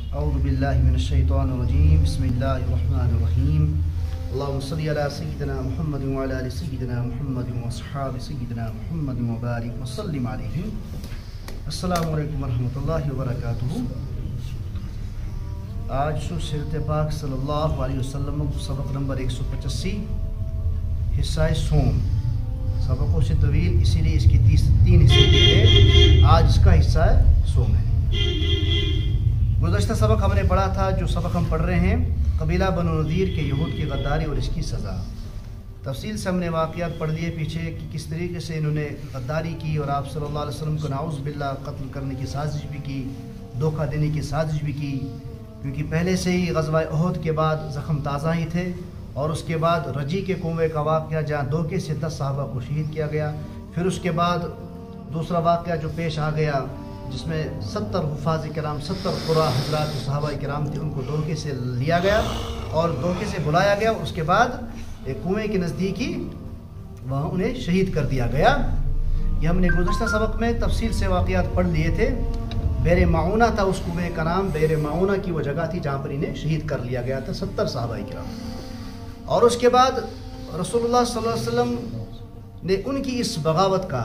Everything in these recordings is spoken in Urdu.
اعوذ باللہ من الشیطان الرجیم بسم اللہ الرحمن الرحیم اللہم صلی علی سیدنا محمد وعلی آل سیدنا محمد واصحاب سیدنا محمد مبارک وسلم علیہم. السلام علیکم ورحمۃ اللہ وبرکاتہ. آج سو سیرت پاک صلی اللہ علیہ وسلم سبق نمبر 185 حصہ سوم. سبقوں سے طویل اسی لیے اس کی 3 حصے تھے. آج اس کا حصہ سوم ہے. گزشتہ سبق ہم نے پڑھا تھا، جو سبق ہم پڑھ رہے ہیں قبیلہ بنو نذیر کے یہود کی غداری اور اس کی سزا. تفصیل سے ہم نے واقعات پڑھ لیے پیچھے کہ کس طریقے سے انہوں نے غداری کی اور آپ صلی اللہ علیہ وسلم کو نعوذ باللہ قتل کرنے کی سازش بھی کی، دھوکہ دینے کی سازش بھی کی، کیونکہ پہلے سے ہی غزوہ احد کے بعد زخم تازہ ہی تھے. اور اس کے بعد رجی کے کنویں کا واقعہ جہاں دھوکے سے 10 صحابہ کو شہید کیا گیا. پھر اس کے بعد دوسرا واقعہ جو پیش آ گیا جس میں 70 حفاظ کرام 70 قرا حضرات جو صحابہ کرام تھے ان کو دھوکے سے لیا گیا اور دھوکے سے بلایا گیا. اس کے بعد ایک کنویں کے نزدیک ہی وہاں انہیں شہید کر دیا گیا. یہ ہم نے گزشتہ سبق میں تفصیل سے واقعات پڑھ لیے تھے. بیر معونہ تھا اس کنویں کا نام. بیر معونہ کی وہ جگہ تھی جہاں پر انہیں شہید کر لیا گیا تھا 70 صحابہ کرام. اور اس کے بعد رسول اللہ صلی اللہ علیہ وسلم نے ان کی اس بغاوت کا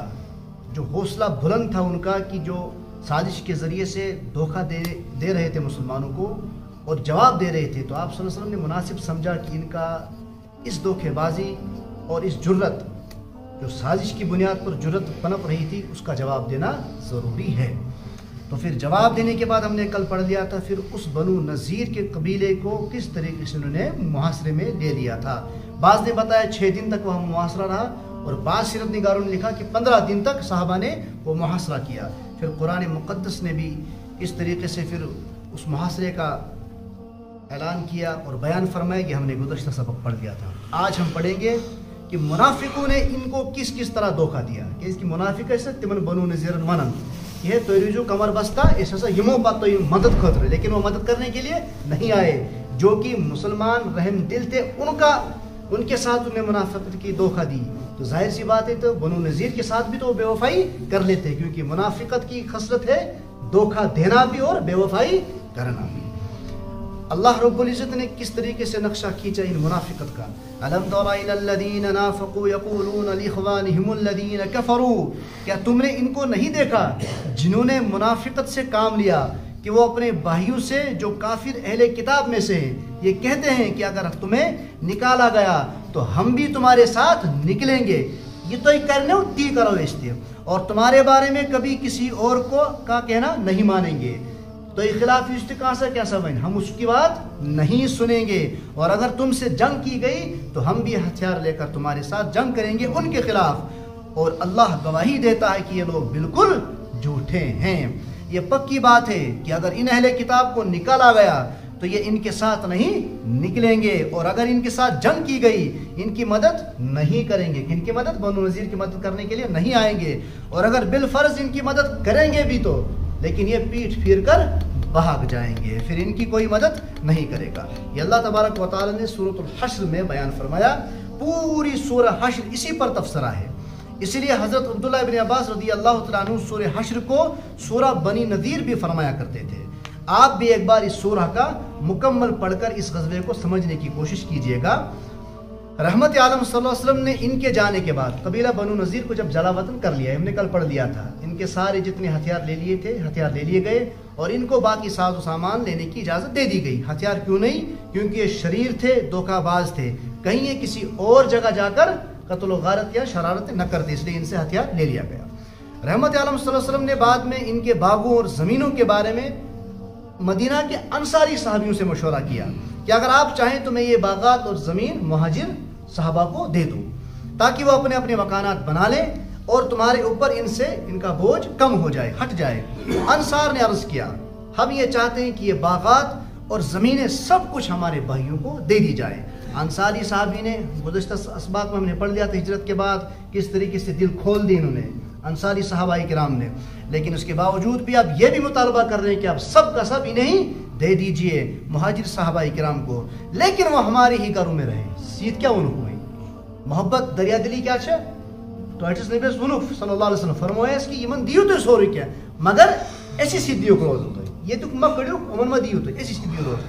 جو حوصلہ بلند تھا ان کا کہ جو سازش کے ذریعے سے دھوکہ دے رہے تھے مسلمانوں کو اور جواب دے رہے تھے، تو آپ صلی اللہ علیہ وسلم نے مناسب سمجھا کہ ان کا اس دھوکے بازی اور اس جرت جو سازش کی بنیاد پر جرت پنپ رہی تھی اس کا جواب دینا ضروری ہے. تو پھر جواب دینے کے بعد ہم نے کل پڑھ لیا تھا پھر اس بنو نذیر کے قبیلے کو کس طریقے سے انہوں نے محاصرے میں لے لیا تھا. بعض نے بتایا 6 دن تک وہاں محاصرہ رہا اور بعض سیرت نگاروں نے لکھا کہ 15 دن تک صحابہ نے وہ محاصرہ کیا. پھر قرآن مقدس نے بھی اس طریقے سے پھر اس محاصرے کا اعلان کیا اور بیان فرمایا کہ ہم نے گزشتہ سبق پڑھ لیا تھا. آج ہم پڑھیں گے کہ منافقوں نے ان کو کس کس طرح دھوکہ دیا کہ اس کی منافق ہے تمن بنو نذیر ونن یہ تو جو کمر بستہ اس سے یمو بات تو مدد خطر، لیکن وہ مدد کرنے کے لیے نہیں آئے. جو کہ مسلمان رحم دل تھے ان کے ساتھ انہیں منافقت کی دھوکہ دی. تو ظاہر سی بات ہے تو بنو نذیر کے ساتھ بھی تو بے وفائی کر لیتے، کیونکہ منافقت کی خصلت ہے دھوکہ دینا بھی اور بے وفائی کرنا بھی. اللہ رب العزت نے کس طریقے سے نقشہ کھینچا ان منافقت کا. الم تر الی الذین نافقوا یقولون لاخوانهم الذین کفروا، کیا تم نے ان کو نہیں دیکھا جنہوں نے منافقت سے کام لیا کہ وہ اپنے بھائیوں سے جو کافر اہل کتاب میں سے ہیں یہ کہتے ہیں کہ اگر تمہیں نکالا گیا تو ہم بھی تمہارے ساتھ نکلیں گے. یہ تو ایک کرنے تی کرو استے اور تمہارے بارے میں کبھی کسی اور کو کا کہنا نہیں مانیں گے. تو اخلاف کہاں سے کیا سمجھ ہم اس کی بات نہیں سنیں گے، اور اگر تم سے جنگ کی گئی تو ہم بھی ہتھیار لے کر تمہارے ساتھ جنگ کریں گے ان کے خلاف. اور اللہ گواہی دیتا ہے کہ یہ لوگ بالکل جھوٹے ہیں. یہ پکی بات ہے کہ اگر ان اہل کتاب کو نکالا گیا تو یہ ان کے ساتھ نہیں نکلیں گے، اور اگر ان کے ساتھ جنگ کی گئی ان کی مدد نہیں کریں گے. ان کی مدد بنو نذیر کی مدد کرنے کے لیے نہیں آئیں گے، اور اگر بالفرض ان کی مدد کریں گے بھی تو لیکن یہ پیٹھ پھیر کر بھاگ جائیں گے، پھر ان کی کوئی مدد نہیں کرے گا. یہ اللہ تبارک و تعالی نے سورۃ الحشر میں بیان فرمایا. پوری سورہ حشر اسی پر تفسرہ ہے. اسی لیے حضرت عبداللہ ابن عباس رضی اللہ تعالیٰ عنہ سورہ حشر کو سورہ بنی نذیر بھی فرمایا کرتے تھے. آپ بھی ایک بار اس سورہ کا مکمل پڑھ کر اس غزوے کو سمجھنے کی کوشش کیجیے گا. رحمت عالم صلی اللہ علیہ وسلم نے ان کے جانے کے بعد قبیلہ بنو نذیر کو جب جلا وطن کر لیا، ہم نے کل پڑھ لیا تھا، ان کے سارے جتنے ہتھیار لے لیے تھے ہتھیار لے لیے گئے اور ان کو باقی ساز و سامان لینے کی اجازت دے دی گئی. ہتھیار کیوں نہیں؟ کیونکہ یہ شریر تھے، دھوکہ باز تھے، کہیں یہ کسی اور جگہ جا کر قتل و غارت یا شرارت نہ کرتے، اس لیے ان سے ہتھیار لے لیا گیا. رحمت عالم صلی اللہ علیہ وسلم نے بعد میں ان کے باغوں اور زمینوں کے بارے میں مدینہ کے انصاری صحابیوں سے مشورہ کیا کہ اگر آپ چاہیں تو میں یہ باغات اور زمین مہاجر صحابہ کو دے دوں تاکہ وہ اپنے اپنے مکانات بنا لیں اور تمہارے اوپر ان کا بوجھ کم ہو جائے، ہٹ جائے. انصار نے عرض کیا ہم یہ چاہتے ہیں کہ یہ باغات اور زمینیں سب کچھ ہمارے بھائیوں کو دے دی جائے. انصاری صحابی نے گزشتہ اسباق میں ہم نے پڑھ لیا تھا ہجرت کے بعد کس طریقے سے دل کھول دی انہوں نے انصاری صحابہ کرام نے، لیکن اس کے باوجود بھی اب یہ بھی مطالبہ کر رہے ہیں کہ اب سب کا سب انہیں دے دیجئے مہاجر صحابہ کرام کو، لیکن وہ ہمارے ہی گھروں میں رہے. سیت کیا ان ہوئی محبت دریا دلی کیا چھے تو ایٹس نبیس ونف صلی اللہ علیہ وسلم فرمایا اس کی یمن دیو تو سوری کیا مگر ایسی سیدھیوں کو روز ہوتا ہے یہ تو مکڑو امن مدی تو ایسی دین روز.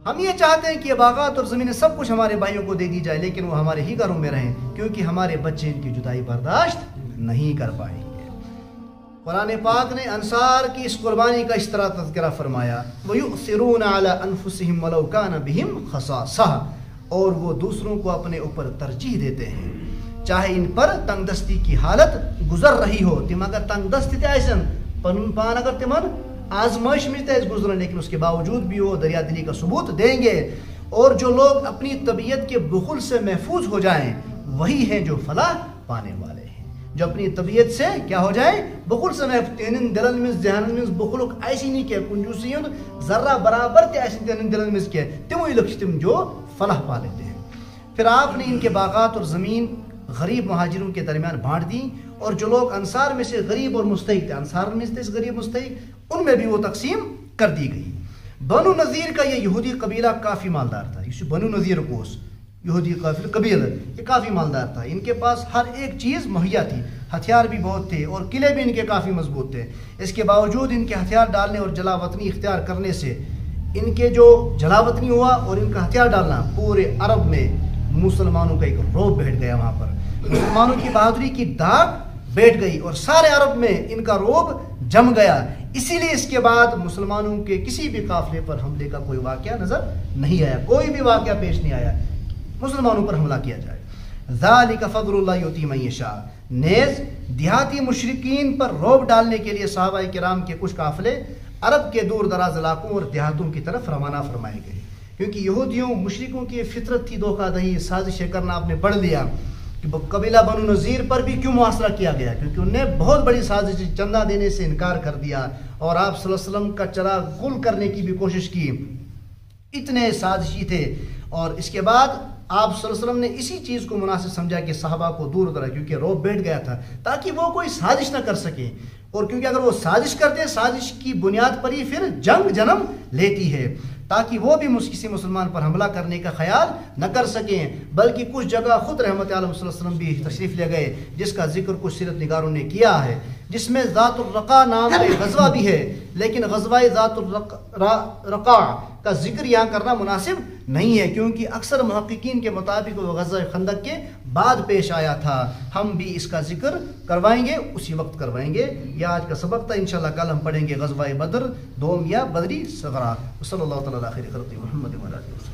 ہم یہ چاہتے ہیں کہ یہ باغات اور زمینیں سب کچھ ہمارے بھائیوں کو دے دی جائے لیکن وہ ہمارے ہی گھروں میں رہیں کیونکہ ہمارے بچے ان کی جدائی برداشت نہیں کر پائیں گے. قرآن پاک نے انصار کی اس قربانی کا اس طرح تذکرہ فرمایا وَيُؤْثِرُونَ عَلَىٰ أَنفُسِهِمْ وَلَوْ كَانَ بِهِمْ خَصَاصَةٌ, اور وہ دوسروں کو اپنے اوپر ترجیح دیتے ہیں چاہے ان پر تنگ دستی کی حالت گزر رہی ہو. تم اگر تنگ دستی تے آئسن پنن پان اگر تمن آزمائش میں تیز گزرن لیکن اس کے باوجود بھی وہ دریا دلی کا ثبوت دیں گے. اور جو لوگ اپنی طبیعت کے بخل سے محفوظ ہو جائیں وہی ہیں جو فلاح پانے والے ہیں. جو اپنی طبیعت سے کیا ہو جائیں بخل سے محفوظ دلن میں ذہن میں بخلک ایسی نہیں کہ کنجوسی ذرہ برابر تے ایسی دلن میں کہ تم لکش تم جو فلاح پا لیتے ہیں. پھر آپ نے ان کے باغات اور زمین غریب مہاجروں کے درمیان بانٹ دی اور جو لوگ انصار میں سے غریب اور مستحق تھے انصار میں سے غریب مستحق ان میں بھی وہ تقسیم کر دی گئی. بنو نذیر کا یہ یہودی قبیلہ کافی مالدار تھا. بنو نذیر کوس یہودی قبیلہ یہ کافی مالدار تھا. ان کے پاس ہر ایک چیز مہیا تھی, ہتھیار بھی بہت تھے اور قلعے بھی ان کے کافی مضبوط تھے. اس کے باوجود ان کے ہتھیار ڈالنے اور جلا وطنی اختیار کرنے سے ان کے جو جلا وطنی ہوا اور ان کا ہتھیار ڈالنا پورے عرب میں مسلمانوں کا ایک روب بیٹھ گیا. وہاں پر مسلمانوں کی بہادری کی داغ بیٹھ گئی اور سارے عرب میں ان کا روب جم گیا. اسی لیے اس کے بعد مسلمانوں کے کسی بھی قافلے پر حملے کا کوئی واقعہ نظر نہیں آیا, کوئی بھی واقعہ پیش نہیں آیا مسلمانوں پر حملہ کیا جائے. ذالک فضل اللہ یؤتی من یشاء, نیز دیہاتی مشرکین پر روب ڈالنے کے لیے صحابہ کرام کے کچھ قافلے عرب کے دور دراز علاقوں اور دیہاتوں کی طرف روانہ فرمائے گئے کیونکہ یہودیوں مشرکوں کی فطرت تھی دھوکہ دہی سازشیں کرنا. آپ نے پڑھ لیا کہ قبیلہ بنو نذیر پر بھی کیوں محاصرہ کیا گیا کیونکہ انہوں نے بہت بڑی سازش چندہ دینے سے انکار کر دیا اور آپ صلی اللہ علیہ وسلم کا چراغ گل کرنے کی بھی کوشش کی. اتنے سازشی تھے اور اس کے بعد آپ صلی اللہ علیہ وسلم نے اسی چیز کو مناسب سمجھا کہ صحابہ کو دور کرا کیونکہ روب بیٹھ گیا تھا تاکہ وہ کوئی سازش نہ کر سکے. اور کیونکہ اگر وہ سازش کرتے سازش کی بنیاد پر ہی پھر جنگ جنم لیتی ہے تاکہ وہ بھی کسی مسلمان پر حملہ کرنے کا خیال نہ کر سکیں. بلکہ کچھ جگہ خود رحمت عالم صلی اللہ علیہ وسلم بھی تشریف لے گئے جس کا ذکر کچھ سیرت نگاروں نے کیا ہے جس میں ذات الرقا نام کا غزوہ بھی ہے لیکن غزوہ ذات الرقا کا ذکر یہاں کرنا مناسب نہیں ہے کیونکہ اکثر محققین کے مطابق وہ غزوہ خندق کے بعد پیش آیا تھا. ہم بھی اس کا ذکر کروائیں گے اسی وقت کروائیں گے. یہ آج کا سبق تھا. انشاءاللہ کل ہم پڑھیں گے غزوہ بدر دوم یا بدری صغرا. صلی اللہ تعالیٰ علیہ خیر خلق محمد و علیہ وسلم.